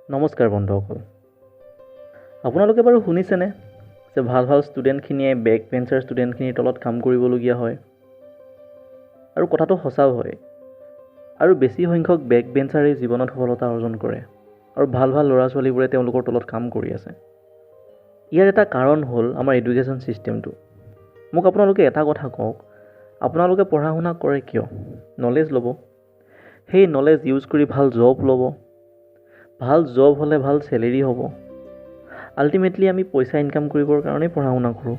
নমস্কাৰ বন্ধুসকল, আপোনালোকে বাৰু শুনিছেনে যে ভাল ষ্টুডেণ্টখিনিয়ে বেক বেঞ্চাৰ ষ্টুডেণ্টখিনিৰ তলত কাম কৰিবলগীয়া হয়। আৰু কথাটো সঁচাও হয়। আৰু বেছি সংখ্যক বেক বেঞ্চাৰে জীৱনত সফলতা অৰ্জন কৰে আৰু ভাল ল'ৰা ছোৱালীবোৰে তেওঁলোকৰ তলত কাম কৰি আছে। ইয়াৰ এটা কাৰণ হ'ল আমাৰ এডুকেশ্যন ছিষ্টেমটো। মোক আপোনালোকে এটা কথা কওক, আপোনালোকে পঢ়া শুনা কৰে কিয়? নলেজ ল'ব। সেই নলেজ ইউজ কৰি ভাল জব ল'ব। ভাল জব হ'লে ভাল চেলেৰি হ'ব। আল্টিমেটলি আমি পইচা ইনকাম কৰিবৰ কাৰণেই পঢ়া শুনা কৰোঁ।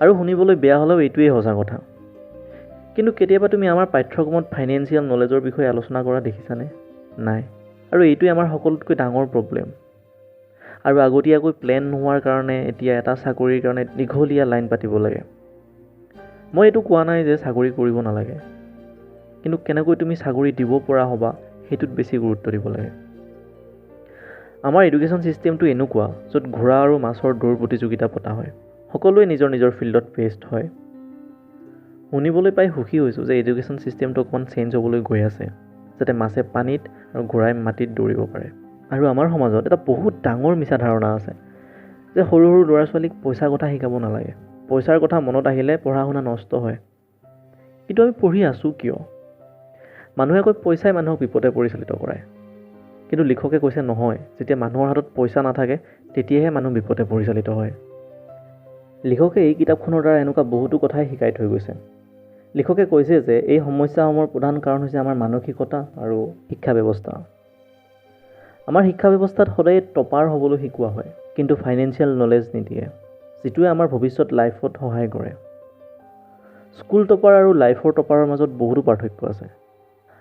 আৰু শুনিবলৈ বেয়া হ'লেও এইটোৱেই সঁচা কথা। কিন্তু কেতিয়াবা তুমি আমাৰ পাঠ্যক্ৰমত ফাইনেন্সিয়েল নলেজৰ বিষয়ে আলোচনা কৰা দেখিছানে? নাই। আৰু এইটোৱে আমাৰ সকলোতকৈ ডাঙৰ প্ৰব্লেম। আৰু আগতীয়াকৈ প্লেন নোহোৱাৰ কাৰণে এতিয়া এটা চাকৰিৰ কাৰণে দীঘলীয়া লাইন পাতিব লাগে। মই এইটো কোৱা নাই যে চাকৰি কৰিব নালাগে, কিন্তু কেনেকৈ তুমি চাকৰি দিব পৰা হ'বা সেইটোত বেছি গুৰুত্ব দিব লাগে। আমাৰ এডুকেশ্যন ছিষ্টেমটো এনেকুৱা য'ত ঘোঁৰা আৰু মাছৰ দৌৰ প্ৰতিযোগিতা পতা হয়। সকলোৱে নিজৰ ফিল্ডত বেষ্ট হয়। শুনিবলৈ পাই সুখী হৈছোঁ যে এডুকেশ্যন ছিষ্টেমটো অকণমান চেঞ্জ হ'বলৈ গৈ আছে, যাতে মাছে পানীত আৰু ঘোঁৰাই মাটিত দৌৰিব পাৰে। আৰু আমাৰ সমাজত এটা বহুত ডাঙৰ মিছা ধাৰণা আছে যে সৰু ল'ৰা ছোৱালীক পইচাৰ কথা শিকাব নালাগে। পইচাৰ কথা মনত আহিলে পঢ়া শুনা নষ্ট হয়। কিন্তু আমি পঢ়ি আছোঁ কিয়? মানুহে কয় পইচাই মানুহক বিপদে পৰিচালিত কৰায়। কিন্তু লিখকে কৈছে নহয়, যেতিয়া মানুহৰ হাতত পইচা নাথাকে তেতিয়াহে মানুহ বিপদে পৰিচালিত হয়। লিখকে এই কিতাপখনৰ দ্বাৰা এনেকুৱা বহুতো কথাই শিকাই থৈ গৈছে। লিখকে কৈছে যে এই সমস্যাসমূহৰ প্ৰধান কাৰণ হৈছে আমাৰ মানসিকতা আৰু শিক্ষা ব্যৱস্থা। আমাৰ শিক্ষা ব্যৱস্থাত সদায় টপাৰ হ'বলৈ শিকোৱা হয়, কিন্তু ফাইনেন্সিয়েল নলেজ নিদিয়ে, যিটোৱে আমাৰ ভৱিষ্যত লাইফত সহায় কৰে। স্কুল টপাৰ আৰু লাইফৰ টপাৰৰ মাজত বহুতো পাৰ্থক্য আছে।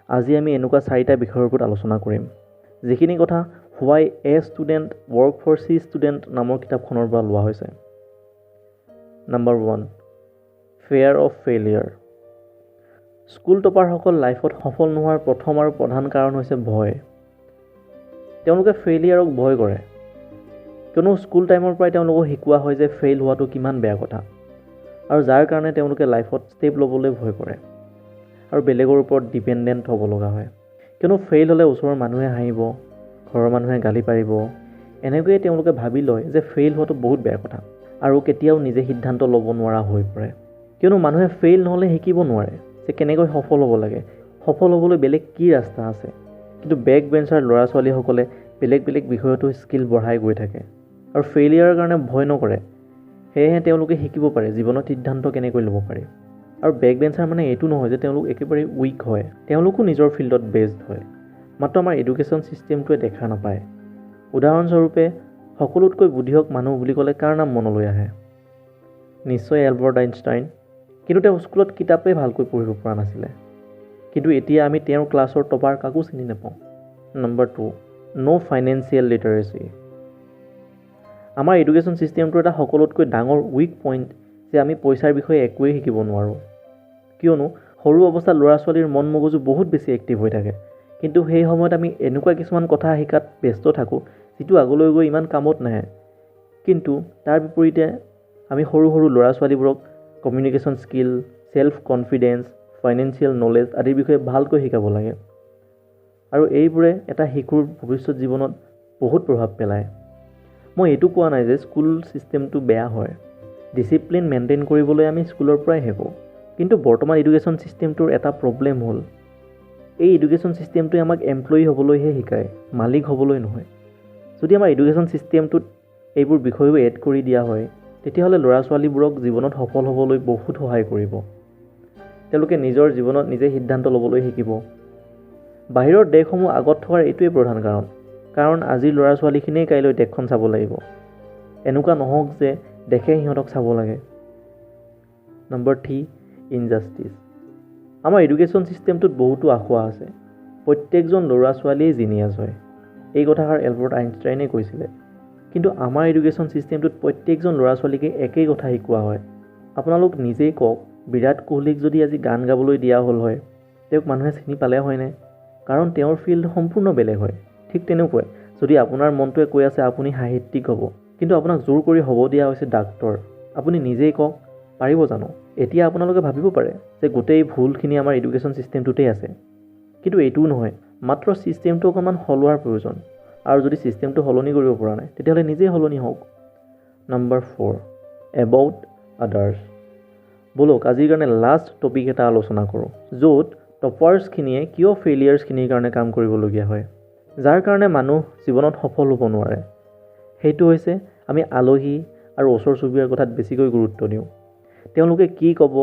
আজি আমি এনেকুৱা 4টা বিষয়ৰ ওপৰত আলোচনা কৰিম, যিখিনি কথা why A student work for C student নামৰ কিতাপখনৰ পৰা লোৱা হৈছে। Number 1, fear of failure. School টপাৰসকল লাইফত সফল নোহোৱাৰ প্ৰথম আৰু প্ৰধান কাৰণ হৈছে ভয়। তেওঁলোকে ফেইলিয়াৰক ভয় কৰে, কিয়নো স্কুল টাইমৰ পৰাই তেওঁলোকক শিকোৱা হয় যে ফেইল হোৱাটো কিমান বেয়া কথা, আৰু যাৰ কাৰণে তেওঁলোকে লাইফত ষ্টেপ ল'বলৈ ভয় কৰে আৰু বেলেগৰ ওপৰত ডিপেণ্ডেণ্ট হ'ব লগা হয়। কিয়নো ফেইল হ'লে ওচৰৰ মানুহে হাঁহিব, ঘৰৰ মানুহে গালি পাৰিব। এনেকৈয়ে তেওঁলোকে ভাবি লয় যে ফেইল হোৱাটো বহুত বেয়া কথা আৰু কেতিয়াও নিজে সিদ্ধান্ত ল'ব নোৱাৰা হৈ পৰে। কিয়নো মানুহে ফেইল নহ'লে শিকিব নোৱাৰে যে কেনেকৈ সফল হ'ব লাগে, সফল হ'বলৈ বেলেগ কি ৰাস্তা আছে। কিন্তু বেক বেঞ্চাৰ ল'ৰা ছোৱালীসকলে বেলেগ বিষয়তো স্কিল বঢ়াই গৈ থাকে আৰু ফেইলিয়াৰৰ কাৰণে ভয় নকৰে। সেয়েহে তেওঁলোকে শিকিব পাৰে জীৱনত সিদ্ধান্ত কেনেকৈ ল'ব পাৰি। আৰু বেক বেঞ্চাৰ মানে এইটো নহয় যে তেওঁলোক একেবাৰে উইক হয়, তেওঁলোকো নিজৰ ফিল্ডত বেষ্ট হয়, মাত্ৰ আমাৰ এডুকেশ্যন ছিষ্টেমটোৱে দেখা নাপায়। উদাহৰণস্বৰূপে সকলোতকৈ বুদ্ধিয়ক মানুহ বুলি ক'লে কাৰ নাম মনলৈ আহে? নিশ্চয় এলবাৰ্ট আইনষ্টাইন। কিন্তু তেওঁ স্কুলত কিতাপেই ভালকৈ পঢ়িব পৰা নাছিলে। কিন্তু এতিয়া আমি তেওঁৰ ক্লাছৰ টপাৰ কাকো চিনি নাপাওঁ। নম্বৰ 2, ন' ফাইনেন্সিয়েল লিটাৰেচি। আমাৰ এডুকেশ্যন ছিষ্টেমটোৰ এটা সকলোতকৈ ডাঙৰ উইক পইণ্ট যে আমি পইচাৰ বিষয়ে একোৱেই শিকিব নোৱাৰোঁ। কিয়নো সৰু অৱস্থাত ল'ৰা ছোৱালীৰ মন মগজু বহুত বেছি এক্টিভ হৈ থাকে, কিন্তু সেই সময়ত আমি এনেকুৱা কিছুমান কথা শিকাত ব্যস্ত থাকোঁ যিটো আগলৈ গৈ ইমান কামত নাহে। কিন্তু তাৰ বিপৰীতে আমি সৰু ল'ৰা ছোৱালীবোৰক communication skill, self confidence, financial knowledge আদিৰ বিষয়ে ভালকৈ শিকাব লাগে। আৰু এইবোৰে এটা শিশুৰ ভৱিষ্যত জীৱনত বহুত প্ৰভাৱ পেলায়। মই এইটো কোৱা নাই যে স্কুল ছিষ্টেমটো বেয়া হয়। ডিচিপ্লিন মেইনটেইন কৰিবলৈ আমি স্কুলৰ পৰাই শিকোঁ। কিন্তু বৰ্তমান এডুকেশ্যন ছিষ্টেমটোৰ এটা প্ৰব্লেম হ'ল, এই এডুকেশ্যন ছিষ্টেমটোৱে আমাক এমপ্লয়ি হ'বলৈহে শিকায়, মালিক হ'বলৈ নহয়। যদি আমাৰ এডুকেশ্যন ছিষ্টেমটোত এইবোৰ বিষয়ো এড কৰি দিয়া হয়, তেতিয়াহ'লে ল'ৰা ছোৱালীবোৰক জীৱনত সফল হ'বলৈ বহুত সহায় কৰিব। তেওঁলোকে নিজৰ জীৱনত নিজে সিদ্ধান্ত ল'বলৈ শিকিব। বাহিৰৰ দেশসমূহ আগত থকাৰ এইটোৱে প্ৰধান কাৰণ আজিৰ ল'ৰা ছোৱালীখিনিয়ে কাইলৈ দেশখন চাব লাগিব। এনেকুৱা নহওক যে দেশে সিহঁতক চাব লাগে। Number 3, injustice. আমাৰ এডুকেশ্যন ছিষ্টেমটোত বহুতো আসোঁৱাহ আছে। প্ৰত্যেকজন ল'ৰা ছোৱালীয়ে জিনিয়াছ হয়, এই কথাষাৰ এলবাৰ্ট আইনষ্টাইনে কৈছিলে। কিন্তু আমাৰ এডুকেশ্যন ছিষ্টেমটোত প্ৰত্যেকজন ল'ৰা ছোৱালীকে একেই কথা শিকোৱা হয়। আপোনালোক নিজেই কওক, বিৰাট কোহলীক যদি আজি গান গাবলৈ দিয়া হ'ল হয়, তেওঁক মানুহে চিনি পালে হয়নে? কাৰণ তেওঁৰ ফিল্ড সম্পূৰ্ণ বেলেগ হয়। ঠিক তেনেকুৱাই যদি আপোনাৰ মনটোৱে কৈ আছে আপুনি সাহিত্যিক হ'ব, কিন্তু আপোনাক জোৰ কৰি হ'ব দিয়া হৈছে ডাক্তৰ, আপুনি নিজেই কওক পাৰিব জানো? এতিয়া আপোনালোকে ভাবিব পাৰে যে গোটেই ভুলখিনি আমাৰ এডুকেশ্যন ছিষ্টেমটোতেই আছে। কিন্তু এইটোও নহয়, মাত্ৰ ছিষ্টেমটো অকণমান সলোৱাৰ প্ৰয়োজন। আৰু যদি ছিষ্টেমটো সলনি কৰিব পৰা নাই তেতিয়াহ'লে নিজেই সলনি হওক। Number 4, about others. ব'লক আজিৰ কাৰণে লাষ্ট টপিক এটা আলোচনা কৰোঁ, য'ত টপাৰ্ছখিনিয়ে কিয় ফেইলিয়াৰ্ছখিনিৰ কাৰণে কাম কৰিবলগীয়া হয়। যাৰ কাৰণে মানুহ জীৱনত সফল হ'ব নোৱাৰে সেইটো হৈছে আমি আলহী আৰু ওচৰ চুবুৰীয়াৰ কথাত বেছিকৈ গুৰুত্ব দিওঁ। তেওঁলোকে কি ক'ব,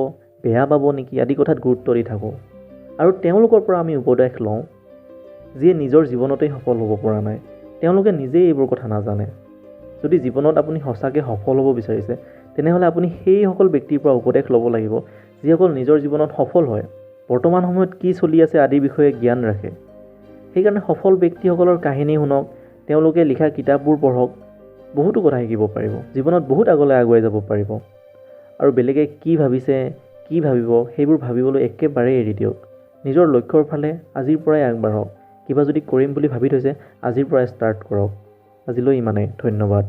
বেয়া পাব নেকি আদি কথাত গুৰুত্ব দি থাকোঁ আৰু তেওঁলোকৰ পৰা আমি উপদেশ লওঁ যিয়ে নিজৰ জীৱনতেই সফল হ'ব পৰা নাই। তেওঁলোকে নিজেই এইবোৰ কথা নাজানে। যদি জীৱনত আপুনি সঁচাকৈ সফল হ'ব বিচাৰিছে তেনেহ'লে আপুনি সেইসকল ব্যক্তিৰ পৰা উপদেশ ল'ব লাগিব যিসকল নিজৰ জীৱনত সফল হয়, বৰ্তমান সময়ত কি চলি আছে আদিৰ বিষয়ে জ্ঞান ৰাখে। সেইকাৰণে সফল ব্যক্তিসকলৰ কাহিনী শুনক, তেওঁলোকে লিখা কিতাপবোৰ পঢ়ক, বহুতো কথা শিকিব পাৰিব, জীৱনত বহুত আগলৈ আগুৱাই যাব পাৰিব। আৰু বেলেগে কি ভাবিছে, কি ভাবিব সেইবোৰ ভাবিবলৈ একেবাৰেই এৰি দিয়ক। নিজৰ লক্ষ্যৰ ফালে আজিৰ পৰাই আগবাঢ়ক। কিবা যদি কৰিম বুলি ভাবি থৈছে আজিৰ পৰাই ষ্টাৰ্ট কৰক। আজিলৈ ইমানেই, ধন্যবাদ।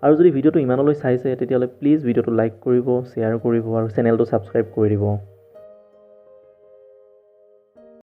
আৰু যদি ভিডিঅ'টো ইমানলৈ চাইছে তেতিয়াহ'লে প্লিজ ভিডিঅ'টো লাইক কৰিব, শ্বেয়াৰ কৰিব আৰু চেনেলটো ছাবস্ক্ৰাইব কৰি দিব।